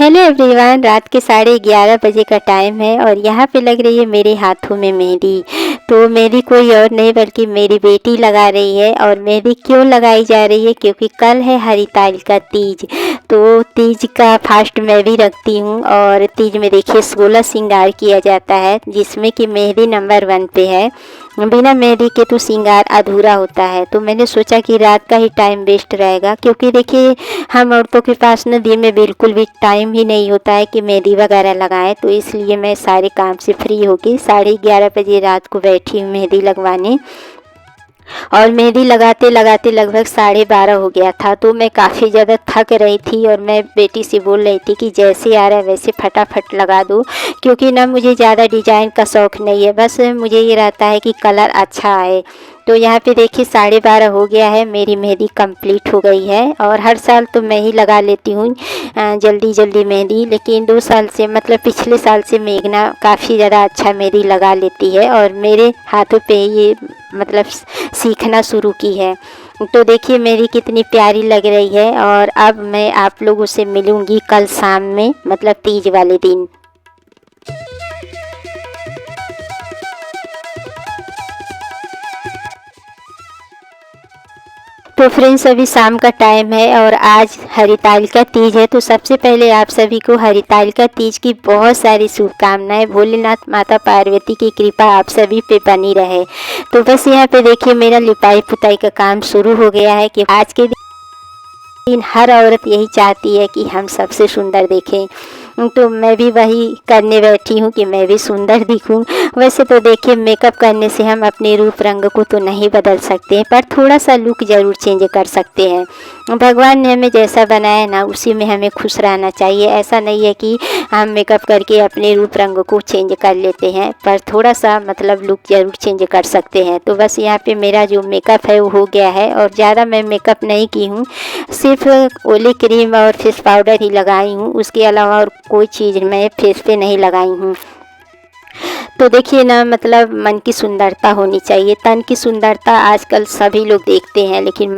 Hello everyone, रात के 11:30 बजे का टाइम है और यहाँ पे लग रही है मेरे हाथों में मेहंदी। तो मेहंदी कोई और नहीं बल्कि मेरी बेटी लगा रही है। और मेहंदी क्यों लगाई जा रही है? क्योंकि कल है हरिताल का तीज। तो तीज का फास्ट मैं भी रखती हूँ और तीज में देखिए 16 श्रृंगार किया जाता है, जिसमें कि मेहंदी नंबर 1 पे है। बिना मेहंदी के तो श्रृंगार अधूरा होता है। तो मैंने सोचा कि रात का ही टाइम बेस्ट रहेगा, क्योंकि देखिए हम औरतों के पास न दिन में बिल्कुल भी टाइम ही नहीं होता है कि मेहंदी वगैरह लगाएं। तो इसलिए मैं सारे काम से फ्री होके 11:30 बजे रात को बैठी हूँ मेहंदी लगवाने। और मेहंदी लगाते लगाते लगभग 12:30 हो गया था। तो मैं काफ़ी ज़्यादा थक रही थी और मैं बेटी से बोल रही थी कि जैसे आ रहा है वैसे फटाफट लगा दो, क्योंकि ना मुझे ज़्यादा डिजाइन का शौक़ नहीं है, बस मुझे ये रहता है कि कलर अच्छा आए। तो यहाँ पे देखिए 12:30 हो गया है, मेरी मेहंदी कंप्लीट हो गई है। और हर साल तो मैं ही लगा लेती हूँ जल्दी जल्दी मेहंदी, लेकिन 2 साल से मतलब पिछले साल से मेघना काफ़ी ज़्यादा अच्छा मेहंदी लगा लेती है और मेरे हाथों पे ये मतलब सीखना शुरू की है। तो देखिए मेरी कितनी प्यारी लग रही है। और अब मैं आप लोगों से मिलूँगी कल शाम में, मतलब तीज वाले दिन। तो फ्रेंड्स अभी शाम का टाइम है और आज हरिताल का तीज है। तो सबसे पहले आप सभी को हरिताल का तीज की बहुत सारी शुभकामनाएं। भोलेनाथ माता पार्वती की कृपा आप सभी पे बनी रहे। तो बस यहाँ पे देखिए मेरा लिपाई पुताई का काम शुरू हो गया है कि आज के दिन हर औरत यही चाहती है कि हम सबसे सुंदर दिखें। तो मैं भी वही करने बैठी हूँ कि मैं भी सुंदर दिखूँ। वैसे तो देखिए मेकअप करने से हम अपने रूप रंग को तो नहीं बदल सकते हैं, पर थोड़ा सा लुक ज़रूर चेंज कर सकते हैं। भगवान ने हमें जैसा बनाया ना उसी में हमें खुश रहना चाहिए। ऐसा नहीं है कि हम मेकअप करके अपने रूप रंग को चेंज कर लेते हैं, पर थोड़ा सा मतलब लुक ज़रूर चेंज कर सकते हैं। तो बस यहाँ पे मेरा जो मेकअप है वो हो गया है और ज़्यादा मैं मेकअप नहीं की हूँ, सिर्फ ओली क्रीम और फेस पाउडर ही लगाई हूँ। उसके अलावा और कोई चीज़ मैं फेस पे नहीं लगाई हूँ। तो देखिए ना, मतलब मन की सुंदरता होनी चाहिए। तन की सुंदरता आजकल सभी लोग देखते हैं, लेकिन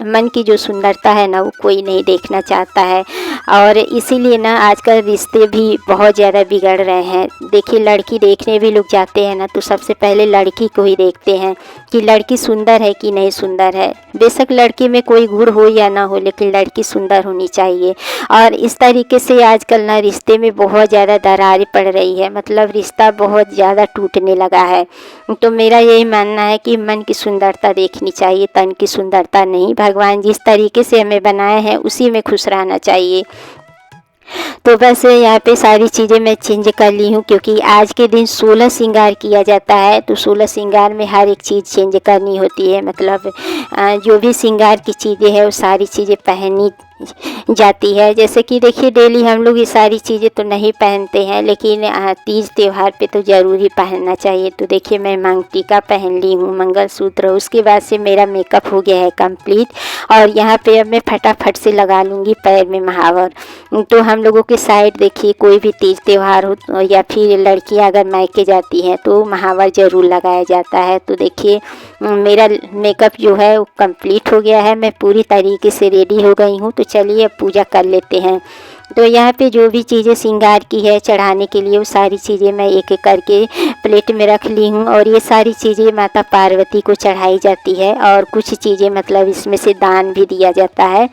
मन की जो सुंदरता है ना वो कोई नहीं देखना चाहता है। और इसीलिए ना आजकल रिश्ते भी बहुत ज़्यादा बिगड़ रहे हैं। देखिए लड़की देखने भी लोग जाते हैं ना तो सबसे पहले लड़की को ही देखते हैं कि लड़की सुंदर है कि नहीं सुंदर है। बेशक लड़की में कोई गुण हो या ना हो, लेकिन लड़की सुंदर होनी चाहिए। और इस तरीके से आजकल ना रिश्ते में बहुत ज़्यादा दरारें पड़ रही है, मतलब रिश्ता बहुत ज़्यादा टूटने लगा है। तो मेरा यही मानना है कि मन की सुंदरता देखनी चाहिए, तन की सुंदरता नहीं। भगवान जिस तरीके से हमें बनाए हैं उसी में खुश रहना चाहिए। तो बस यहाँ पे सारी चीज़ें मैं चेंज कर ली हूँ, क्योंकि आज के दिन 16 श्रृंगार किया जाता है। तो 16 श्रृंगार में हर एक चीज़ चेंज करनी होती है, मतलब जो भी श्रृंगार की चीज़ें हैं वो सारी चीज़ें पहनी जाती है। जैसे कि देखिए डेली हम लोग ये सारी चीज़ें तो नहीं पहनते हैं, लेकिन तीज त्यौहार पे तो ज़रूर ही पहनना चाहिए। तो देखिए मैं मांग टीका पहन ली हूँ, मंगलसूत्र। उसके बाद से मेरा मेकअप हो गया है कंप्लीट। और यहाँ पे अब मैं फटाफट से लगा लूँगी पैर में महावर। तो हम लोगों के साइड देखिए कोई भी तीज त्यौहार हो या फिर लड़कियाँ अगर मायके जाती हैं तो महावर ज़रूर लगाया जाता है। तो देखिए मेरा मेकअप जो है वो कंप्लीट हो गया है, मैं पूरी तरीके से रेडी हो गई हूँ। तो चलिए अब पूजा कर लेते हैं। तो यहाँ पे जो भी चीज़ें श्रृंगार की है चढ़ाने के लिए वो सारी चीज़ें मैं एक एक करके प्लेट में रख ली हूँ। और ये सारी चीज़ें माता पार्वती को चढ़ाई जाती है और कुछ चीज़ें मतलब इसमें से दान भी दिया जाता है।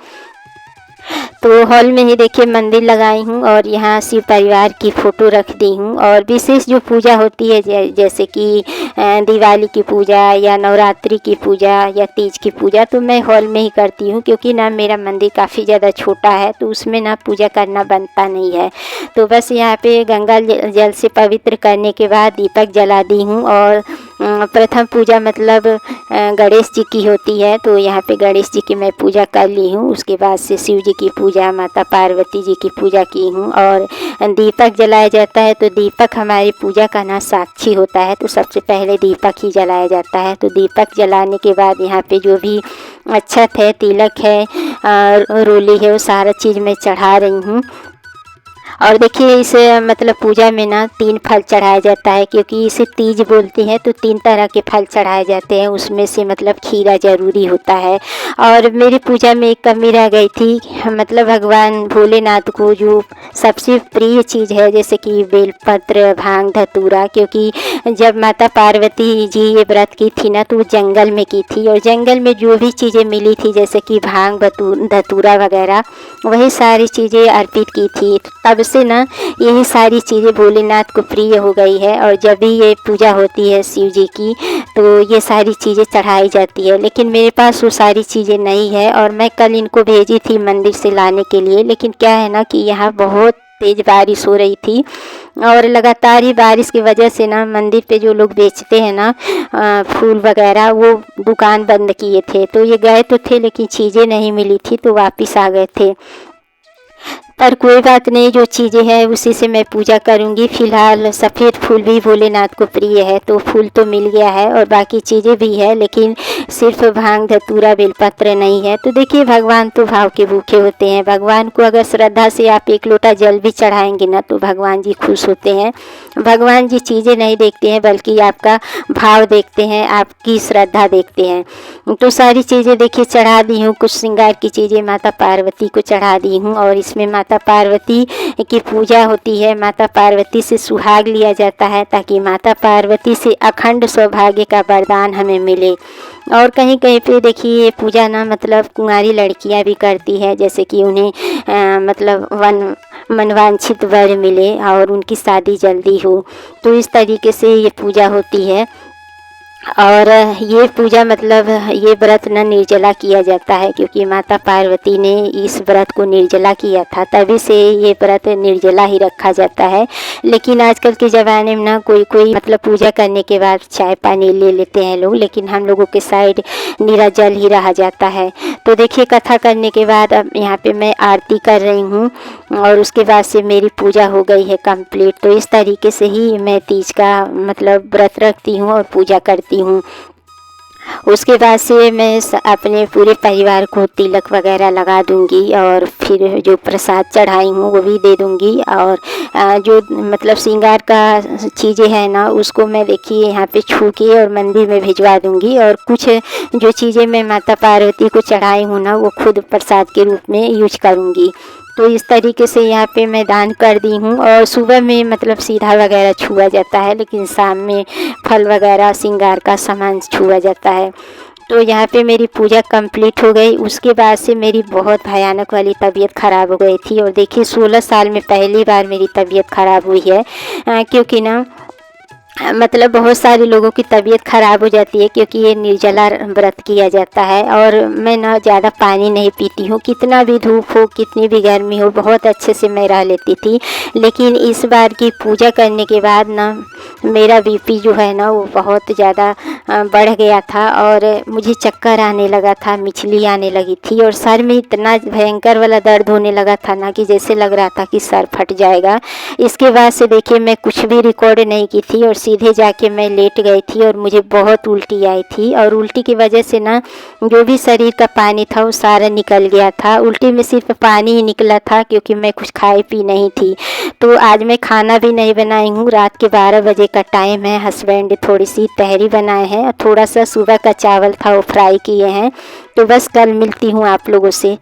तो हॉल में ही देखिए मंदिर लगाई हूँ और यहाँ शिव परिवार की फ़ोटो रख दी हूँ। और विशेष जो पूजा होती है जैसे कि दिवाली की पूजा या नवरात्रि की पूजा या तीज की पूजा, तो मैं हॉल में ही करती हूँ, क्योंकि ना मेरा मंदिर काफ़ी ज़्यादा छोटा है तो उसमें ना पूजा करना बनता नहीं है। तो बस यहाँ पे गंगा जल से पवित्र करने के बाद दीपक जला दी हूँ। और प्रथम पूजा मतलब गणेश जी की होती है, तो यहाँ पे गणेश जी की मैं पूजा कर ली हूँ। उसके बाद से शिव जी की पूजा, माता पार्वती जी की पूजा की हूँ। और दीपक जलाया जाता है। तो दीपक हमारी पूजा का ना साक्षी होता है, तो सबसे पहले दीपक ही जलाया जाता है। तो दीपक जलाने के बाद यहाँ पे जो भी अक्षत है, तिलक है, रोली है, वो सारा चीज़ मैं चढ़ा रही हूँ। और देखिए इस मतलब पूजा में ना 3 फल चढ़ाया जाता है, क्योंकि इसे तीज बोलते हैं, तो 3 तरह के फल चढ़ाए जाते हैं, उसमें से मतलब खीरा ज़रूरी होता है। और मेरी पूजा में एक कमी रह गई थी, मतलब भगवान भोलेनाथ को जो सबसे प्रिय चीज़ है जैसे कि बेलपत्र, भांग, धतूरा, क्योंकि जब माता पार्वती जी ये व्रत की थी ना तो वो जंगल में की थी, और जंगल में जो भी चीज़ें मिली थी जैसे कि भांग, धतूरा वगैरह, वही सारी चीज़ें अर्पित की थी। तब से ना यही सारी चीज़ें भोलेनाथ को प्रिय हो गई है, और जब भी ये पूजा होती है शिव जी की तो ये सारी चीज़ें चढ़ाई जाती है। लेकिन मेरे पास वो सारी चीज़ें नहीं है, और मैं कल इनको भेजी थी मंदिर से लाने के लिए, लेकिन क्या है ना कि यहाँ बहुत तेज़ बारिश हो रही थी, और लगातार ही बारिश की वजह से ना मंदिर पे जो लोग बेचते हैं ना फूल वगैरह, वो दुकान बंद किए थे। तो ये गए तो थे लेकिन चीज़ें नहीं मिली थी, तो वापस आ गए थे। पर कोई बात नहीं, जो चीज़ें हैं उसी से मैं पूजा करूँगी। फ़िलहाल सफ़ेद फूल भी भोलेनाथ को प्रिय है, तो फूल तो मिल गया है और बाकी चीज़ें भी है, लेकिन सिर्फ भांग, धतूरा, बेलपत्र नहीं है। तो देखिए भगवान तो भाव के भूखे होते हैं। भगवान को अगर श्रद्धा से आप 1 लोटा जल भी चढ़ाएंगे ना तो भगवान जी खुश होते हैं। भगवान जी चीज़ें नहीं देखते हैं, बल्कि आपका भाव देखते हैं, आपकी श्रद्धा देखते हैं। तो सारी चीज़ें देखिए चढ़ा दी हूँ, कुछ श्रृंगार की चीज़ें माता पार्वती को चढ़ा दी हूँ, और इसमें माता पार्वती की पूजा होती है। माता पार्वती से सुहाग लिया जाता है ताकि माता पार्वती से अखंड सौभाग्य का वरदान हमें मिले। और कहीं कहीं पे देखिए ये पूजा ना मतलब कुंवारी लड़कियां भी करती है, जैसे कि उन्हें मतलब मनवांछित वर मिले और उनकी शादी जल्दी हो, तो इस तरीके से ये पूजा होती है। और ये पूजा मतलब ये व्रत न निर्जला किया जाता है, क्योंकि माता पार्वती ने इस व्रत को निर्जला किया था, तभी से ये व्रत निर्जला ही रखा जाता है। लेकिन आजकल के ज़माने में ना कोई मतलब पूजा करने के बाद चाय पानी ले लेते हैं लोग, लेकिन हम लोगों के साइड नीरा जल ही रहा जाता है। तो देखिए कथा करने के बाद अब यहाँ पे मैं आरती कर रही हूँ, और उसके बाद से मेरी पूजा हो गई है कंप्लीट। तो इस तरीके से ही मैं तीज का मतलब व्रत रखती हूँ और पूजा करती हूँ। उसके बाद से मैं अपने पूरे परिवार को तिलक वगैरह लगा दूंगी, और फिर जो प्रसाद चढ़ाई हूँ वो भी दे दूंगी, और जो मतलब श्रृंगार का चीज़ें हैं ना उसको मैं देखिए यहाँ पे छू के और मंदिर में भिजवा दूंगी, और कुछ जो चीज़ें मैं माता पार्वती को चढ़ाई हूँ ना वो खुद प्रसाद के रूप में यूज करूँगी। तो इस तरीके से यहाँ पे मैं दान कर दी हूँ। और सुबह में मतलब सीधा वगैरह छुआ जाता है, लेकिन शाम में फल वगैरह श्रृंगार का सामान छुआ जाता है। तो यहाँ पे मेरी पूजा कंप्लीट हो गई। उसके बाद से मेरी बहुत भयानक वाली तबीयत ख़राब हो गई थी, और देखिए 16 साल में पहली बार मेरी तबीयत ख़राब हुई है, क्योंकि ना मतलब बहुत सारे लोगों की तबीयत ख़राब हो जाती है, क्योंकि ये निर्जला व्रत किया जाता है। और मैं ना ज़्यादा पानी नहीं पीती हूँ, कितना भी धूप हो कितनी भी गर्मी हो बहुत अच्छे से मैं रह लेती थी। लेकिन इस बार की पूजा करने के बाद ना मेरा बीपी जो है ना वो बहुत ज़्यादा बढ़ गया था, और मुझे चक्कर आने लगा था, मिचली आने लगी थी, और सर में इतना भयंकर वाला दर्द होने लगा था ना कि जैसे लग रहा था कि सर फट जाएगा। इसके बाद से देखिए मैं कुछ भी रिकॉर्ड नहीं की थी, और सीधे जाके मैं लेट गई थी, और मुझे बहुत उल्टी आई थी, और उल्टी की वजह से ना जो भी शरीर का पानी था वो सारा निकल गया था। उल्टी में सिर्फ पानी ही निकला था, क्योंकि मैं कुछ खाई पी नहीं थी। तो आज मैं खाना भी नहीं बनाई हूँ, रात के 12 बजे का टाइम है। हस्बैंड थोड़ी सी तहरी बनाए हैं, और थोड़ा सा सुबह का चावल था वो फ्राई किए हैं। तो बस कल मिलती हूँ आप लोगों से।